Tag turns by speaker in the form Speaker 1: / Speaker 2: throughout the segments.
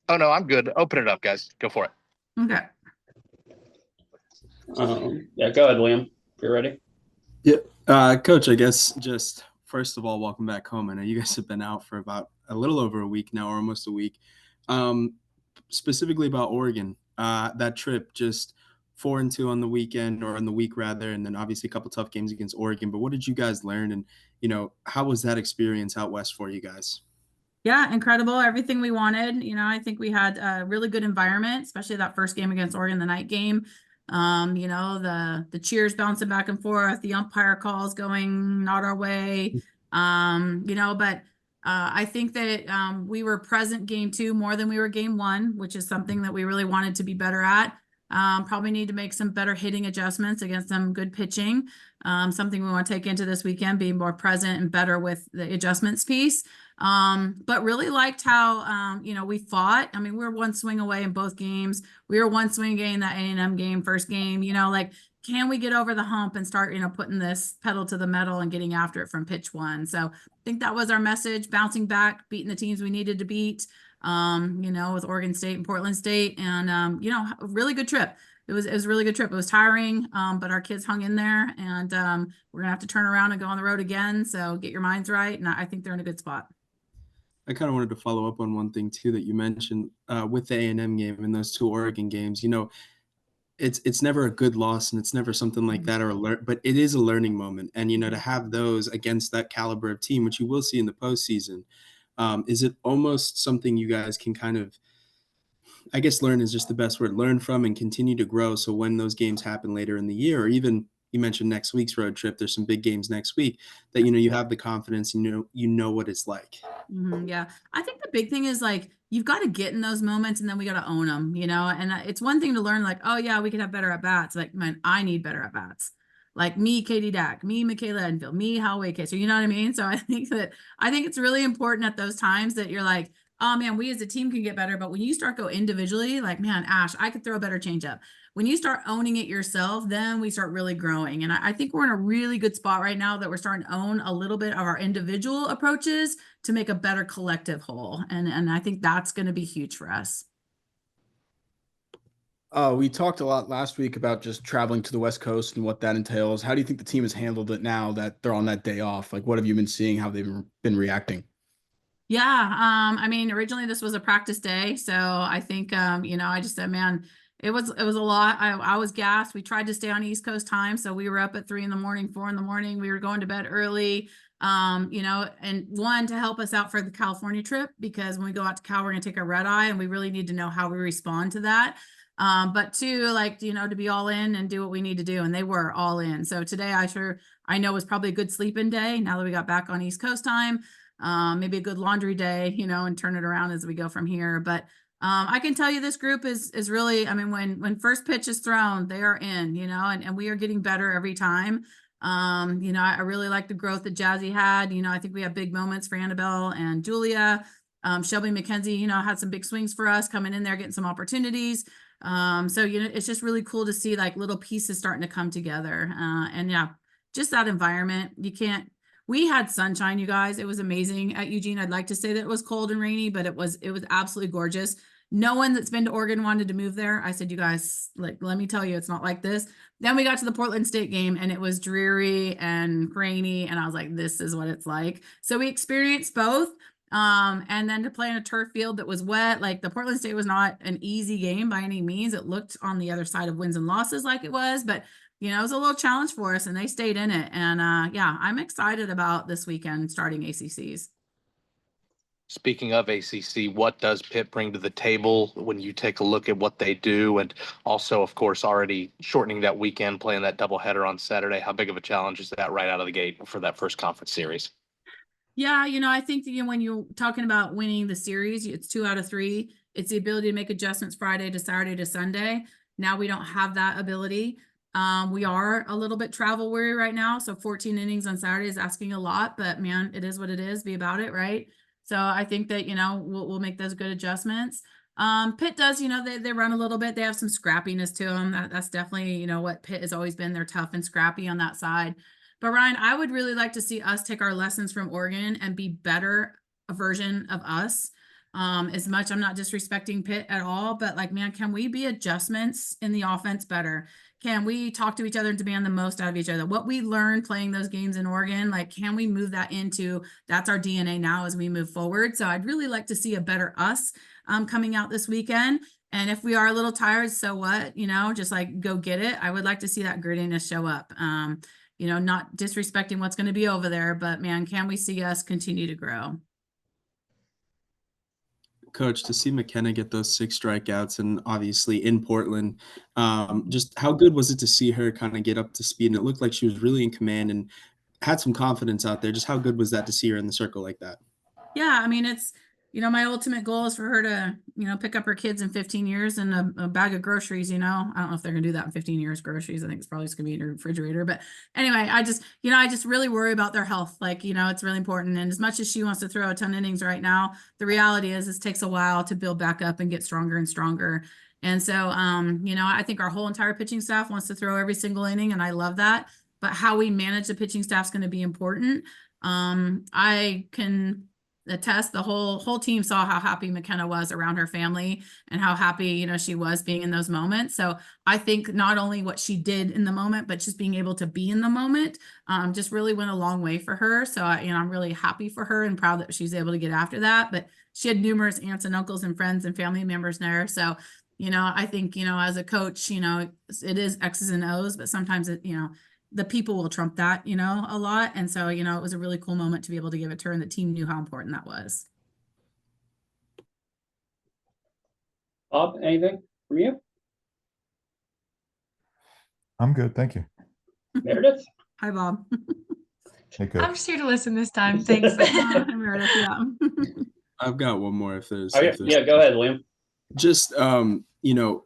Speaker 1: Oh, no, I'm good. Open it up, guys. Go for it.
Speaker 2: Okay.
Speaker 3: Yeah, go ahead, Liam, if you're ready.
Speaker 4: Yeah, Coach, I guess just first of all, welcome back home. I know you guys have been out for about a little over a week now, or almost a week. Um, Specifically about Oregon, that trip, just 4-2 on the weekend, or on the week rather, and then obviously a couple tough games against Oregon. But what did you guys learn, and how was that experience out west for you guys?
Speaker 2: Yeah, incredible. Everything we wanted. I think we had a really good environment, especially that first game against Oregon, the night game. The cheers bouncing back and forth, the umpire calls going not our way. But I think that we were present game two more than we were game one, which is something that we really wanted to be better at. Probably need to make some better hitting adjustments against some good pitching. Something we want to take into this weekend, being more present and better with the adjustments piece. But really liked how, we fought. I mean, we were one swing away in both games. We were one swing away in that A&M game, first game, can we get over the hump and start, putting this pedal to the metal and getting after it from pitch one? So I think that was our message, bouncing back, beating the teams we needed to beat, with Oregon State and Portland State, and, a really good trip. It was a really good trip. It was tiring, but our kids hung in there, and we're gonna have to turn around and go on the road again. So get your minds right, and I think they're in a good spot.
Speaker 4: I kind of wanted to follow up on one thing too that you mentioned with the A&M game and those two Oregon games. It's never a good loss, and it's never something like that, but it is a learning moment. And to have those against that caliber of team, which you will see in the postseason, is it almost something you guys can kind of, I guess learn is just the best word, learn from and continue to grow. So when those games happen later in the year, or even you mentioned next week's road trip, there's some big games next week that, you have the confidence, you know what it's like.
Speaker 2: Yeah. I think the big thing is you've got to get in those moments, and then we got to own them, and it's one thing to learn oh yeah, we could have better at bats. Man, I need better at bats. Me, Katie Dack, me, Michaela Enfield, me, Holloway Kay. So you know what I mean? So I think it's really important at those times that you're oh man, we as a team can get better. But when you start go individually, man, Ash, I could throw a better changeup. When you start owning it yourself, then we start really growing. And I think we're in a really good spot right now that we're starting to own a little bit of our individual approaches to make a better collective whole. And I think that's going to be huge for us.
Speaker 5: We talked a lot last week about just traveling to the West Coast and what that entails. How do you think the team has handled it now that they're on that day off? What have you been seeing? How they've been reacting?
Speaker 2: Yeah. Originally this was a practice day. So I think, I just said, man, it was a lot. I was gassed. We tried to stay on East Coast time. So we were up at 3 a.m, 4 a.m. We were going to bed early, and one, to help us out for the California trip, because when we go out to Cal, we're going to take a red eye, and we really need to know how we respond to that. But two, to be all in and do what we need to do. And they were all in. So today I know was probably a good sleeping day now that we got back on East Coast time. Maybe a good laundry day, and turn it around as we go from here. But I can tell you this group is really, when first pitch is thrown, they are in, and we are getting better every time. I really like the growth that Jazzy had. I think we have big moments for Annabelle and Julia. Shelby McKenzie, had some big swings for us coming in there, getting some opportunities. So, it's just really cool to see little pieces starting to come together. And yeah, just that environment. We had sunshine, you guys. It was amazing at Eugene. I'd like to say that it was cold and rainy, but it was absolutely gorgeous. No one that's been to Oregon wanted to move there. I said, you guys, let me tell you, it's not like this. Then we got to the Portland State game, and it was dreary and rainy. And I was like, this is what it's like. So we experienced both. And then to play in a turf field that was wet, the Portland State was not an easy game by any means. It looked on the other side of wins and losses like it was, but it was a little challenge for us, and they stayed in it. And yeah, I'm excited about this weekend starting ACCs.
Speaker 1: Speaking of ACC, what does Pitt bring to the table when you take a look at what they do? And also, of course, already shortening that weekend, playing that doubleheader on Saturday. How big of a challenge is that right out of the gate for that first conference series?
Speaker 2: Yeah, I think when you're talking about winning the series, it's 2 out of 3. It's the ability to make adjustments Friday to Saturday to Sunday. Now we don't have that ability. We are a little bit travel weary right now. So 14 innings on Saturday is asking a lot, but man, it is what it is. Be about it, right? So I think that, we'll make those good adjustments. Pitt does, they run a little bit. They have some scrappiness to them. That's definitely, what Pitt has always been. They're tough and scrappy on that side. But Ryan, I would really like to see us take our lessons from Oregon and be better a version of us. As much, I'm not disrespecting Pitt at all, but like, man, can we be adjustments in the offense better? Can we talk to each other and demand the most out of each other? What we learned playing those games in Oregon, like, can we move that into, that's our DNA now as we move forward? So I'd really like to see a better us coming out this weekend. And if we are a little tired, so what, just like go get it. I would like to see that grittiness show up. Not disrespecting what's going to be over there, but man, can we see us continue to grow?
Speaker 4: Coach, to see McKenna get those 6 strikeouts and obviously in Portland, just how good was it to see her kind of get up to speed? And it looked like she was really in command and had some confidence out there. Just how good was that to see her in the circle like that?
Speaker 2: Yeah, I mean, it's, my ultimate goal is for her to, pick up her kids in 15 years and a bag of groceries, I don't know if they're gonna do that in 15 years, groceries. I think it's probably just gonna be in her refrigerator. But anyway, I just really worry about their health. Like, it's really important. And as much as she wants to throw a ton of innings right now, the reality is this takes a while to build back up and get stronger and stronger. And so, I think our whole entire pitching staff wants to throw every single inning, and I love that. But how we manage the pitching staff is going to be important. I can attest, the whole team saw how happy McKenna was around her family and how happy, she was being in those moments. So I think not only what she did in the moment, but just being able to be in the moment, just really went a long way for her. So I'm really happy for her and proud that she's able to get after that. But she had numerous aunts and uncles and friends and family members there. So, I think, as a coach, it is X's and O's, but sometimes it, the people will trump that, a lot. And so, it was a really cool moment to be able to give it to her, and the team knew how important that was.
Speaker 3: Bob, anything from you?
Speaker 6: I'm good, thank you.
Speaker 3: Meredith?
Speaker 2: Hi, Bob.
Speaker 6: Hey,
Speaker 7: I'm
Speaker 6: Coach.
Speaker 7: just here to listen this time. Thanks.
Speaker 2: Hi, Meredith. Yeah.
Speaker 4: I've got one more if there's,
Speaker 3: Okay.
Speaker 4: if there's
Speaker 3: Yeah, go ahead, Liam.
Speaker 4: just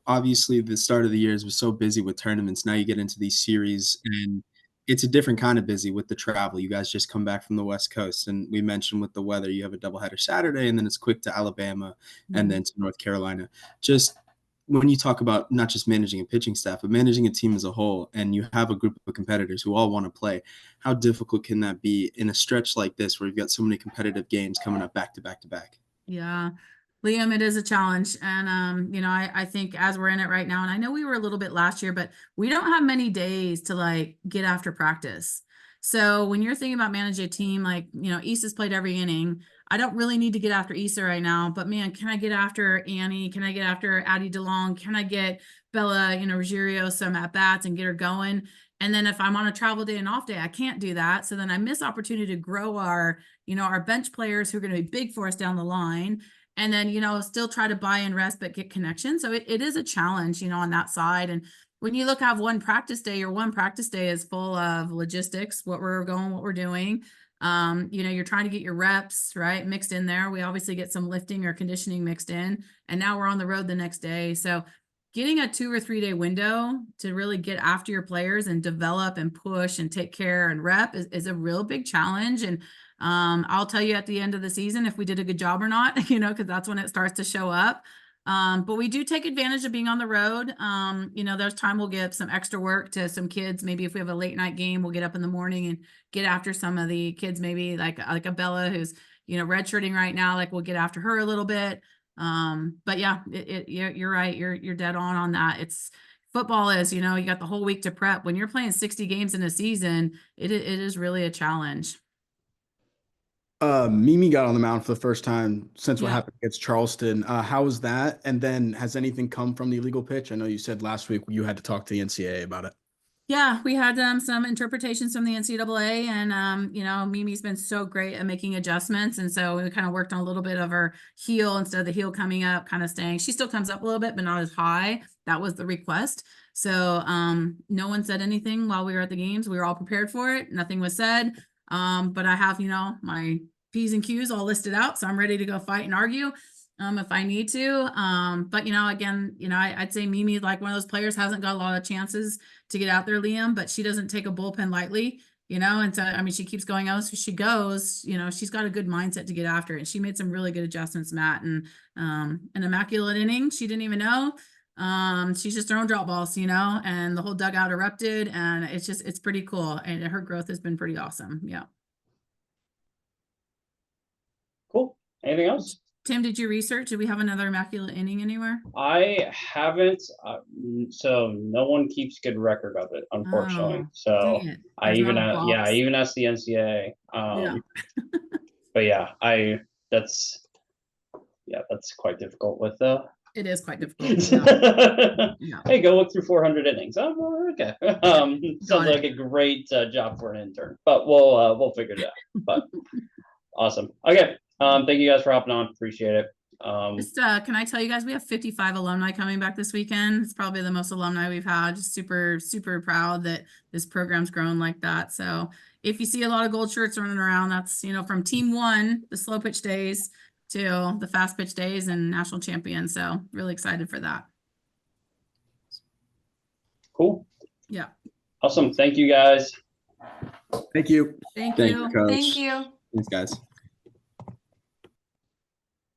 Speaker 4: obviously the start of the years was so busy with tournaments. Now you get into these series and it's a different kind of busy with the travel. You guys just come back from the West Coast, and we mentioned with the weather, you have a doubleheader Saturday and then it's quick to Alabama and then to North Carolina. Just when you talk about not just managing a pitching staff, but managing a team as a whole, and you have a group of competitors who all want to play, how difficult can that be in a stretch like this where you've got so many competitive games coming up back to back to back?
Speaker 2: Yeah, Liam, it is a challenge. And, I think as we're in it right now, and I know we were a little bit last year, but we don't have many days to like get after practice. So when you're thinking about managing a team, like, Issa's played every inning. I don't really need to get after Issa right now, but man, can I get after Annie? Can I get after Addie DeLong? Can I get Bella, Ruggiero some at bats and get her going? And then if I'm on a travel day and off day, I can't do that. So then I miss opportunity to grow our bench players who are going to be big for us down the line. And then, still try to buy and rest, but get connection. So it is a challenge, on that side. And when you look at one practice day is full of logistics, what we're going, what we're doing. You're trying to get your reps, right, mixed in there. We obviously get some lifting or conditioning mixed in, and now we're on the road the next day. So getting a 2 or 3 day window to really get after your players and develop and push and take care and rep is a real big challenge. And I'll tell you at the end of the season if we did a good job or not, because that's when it starts to show up. But we do take advantage of being on the road. There's time we'll give some extra work to some kids. Maybe if we have a late night game, we'll get up in the morning and get after some of the kids, maybe like a Bella who's, redshirting right now, like we'll get after her a little bit. But yeah, you're right. You're dead on that. It's football is, you got the whole week to prep. When you're playing 60 games in a season, it is really a challenge.
Speaker 5: Mimi got on the mound for the first time since what
Speaker 2: Yeah.
Speaker 5: happened against Charleston. How was that? And then has anything come from the illegal pitch? I know you said last week you had to talk to the NCAA about it.
Speaker 2: Yeah, we had some interpretations from the NCAA, and Mimi's been so great at making adjustments, and so we kind of worked on a little bit of her heel instead of the heel coming up, kind of staying. She still comes up a little bit, but not as high. That was the request. So no one said anything while we were at the games. We were all prepared for it. Nothing was said. But I have my P's and Q's all listed out, so I'm ready to go fight and argue if I need to. But again, I'd say Mimi, like one of those players, hasn't got a lot of chances to get out there, Liam, but she doesn't take a bullpen lightly, and so, I mean, she keeps going out, so she goes, she's got a good mindset to get after it. And she made some really good adjustments, Matt, and an immaculate inning. She didn't even know. She's just throwing drop balls, and the whole dugout erupted, and it's pretty cool. And her growth has been pretty awesome. Yeah.
Speaker 3: Cool. Anything else?
Speaker 2: Tim, did you research? Do we have another immaculate inning anywhere?
Speaker 3: I haven't, so no one keeps good record of it, unfortunately.
Speaker 2: Oh,
Speaker 3: So
Speaker 2: dang it.
Speaker 3: I
Speaker 2: There's
Speaker 3: even,
Speaker 2: not a
Speaker 3: yeah, I
Speaker 2: box.
Speaker 3: even asked the NCAA.
Speaker 2: Yeah.
Speaker 3: But yeah, that's quite difficult with
Speaker 2: It is quite difficult. Yeah. Yeah.
Speaker 3: Hey, go look through 400 innings. Oh, well, okay. Sounds
Speaker 2: it.
Speaker 3: like a great job for an intern, but we'll figure it out. But awesome. Okay. Thank you guys for hopping on. Appreciate it.
Speaker 2: Just can I tell you guys, we have 55 alumni coming back this weekend. It's probably the most alumni we've had. Just super, super proud that this program's grown like that. So if you see a lot of gold shirts running around, that's, you know, from team 1, the slow pitch days, to the fast pitch days and national champion. So really excited for that.
Speaker 3: Cool.
Speaker 2: Yeah.
Speaker 3: Awesome. Thank you guys.
Speaker 5: Thank you.
Speaker 2: Thank
Speaker 4: Thank
Speaker 2: you.
Speaker 4: you, Coach.
Speaker 7: Thank you.
Speaker 4: Thanks, guys.